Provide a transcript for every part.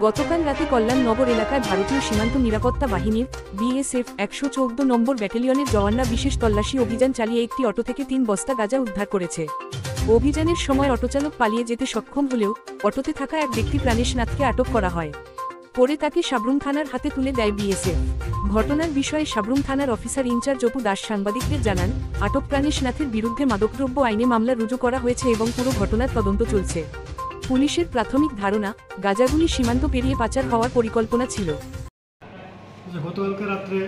গতকাল রাতে কল্যাণনগর এলাকায় ভারতীয় সীমান্ত নিরাপত্তা বাহিনীর বিএসএফ ১১৪ নম্বর ব্যাটালিয়নের জওয়ানরা বিশেষ তল্লাশি অভিযান চালিয়ে একটি অটো থেকে ৩ বস্তা গাঁজা উদ্ধার করেছে। অভিযানের সময় অটোচালক পালিয়ে যেতে সক্ষম হলেও অটোতে থাকা এক ব্যক্তি প্রাণেশ নাথকে আটক করা হয়। পরে তাকে সাব্রুম থানার হাতে তুলে দেয় বিএসএফ। ঘটনার বিষয়ে সাব্রুম থানার অফিসার ইনচার্জ অপু দাস সাংবাদিকদের জানান, আটক প্রাণেশ নাথের বিরুদ্ধে মাদকদ্রব্য আইনে মামলা রুজু করা হয়েছে এবং পুরো ঘটনার তদন্ত চলছে। পুলিশের প্রাথমিক ধারণা, গাঁজাগুলি সীমান্ত পেরিয়ে পাচার হওয়ার পরিকল্পনা ছিল। গতকালকে রাত্রে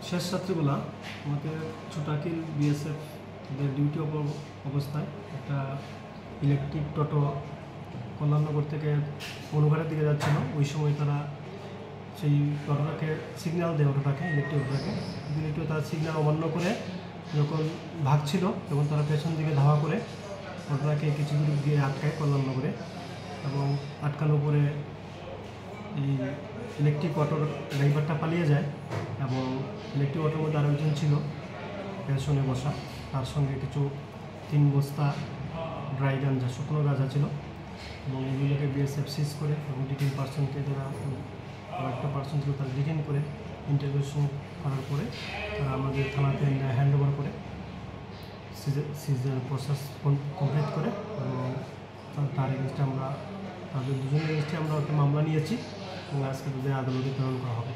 শেষ রাত্রিবেলা আমাদের ছোটাকিল বিএসএফ ডিউটি অবস্থায় একটা ইলেকট্রিক টোটো কল্যাণনগর থেকে অনুঘাটের দিকে যাচ্ছিল। ওই সময় তারা সেই টোটোটাকে সিগন্যাল দেয়, ইলেকট্রিক অটোটাকে তারা সিগন্যাল অমান্য করে যখন ভাগছিল তখন তারা পেছন দিকে ধাওয়া করে টোটোটাকে কিছু দূর দিয়ে আটকায় কল্যাণনগরে, এবং আটকানোর পরে এই ইলেকট্রিক অটোর ড্রাইভারটা পালিয়ে যায় এবং ইলেকট্রিক অটোর মধ্যে আরও একজন ছিল পেছনে বসা, তার সঙ্গে কিছু 3 বস্তা ড্রাই গাঁজা, শুকনো গাঁজা ছিল, এবং এগুলোকে বিএসএফ সিজ করে এবং 18 পার্সেন্টকে যারা একটা পার্সেন্ট ছিল তারা ডিটেইন করে ইন্টারভিউশন করার পরে তারা আমাদের থানাতে হ্যান্ড ওভার করে সিজের প্রসেস কমপ্লিট করে, এবং তার এগেনস্টে তাদের দুজনের এগেনস্টে আমরা একটা মামলা নিয়েছি এবং আজকে তাদের আদালতে প্রেরণ করা হবে।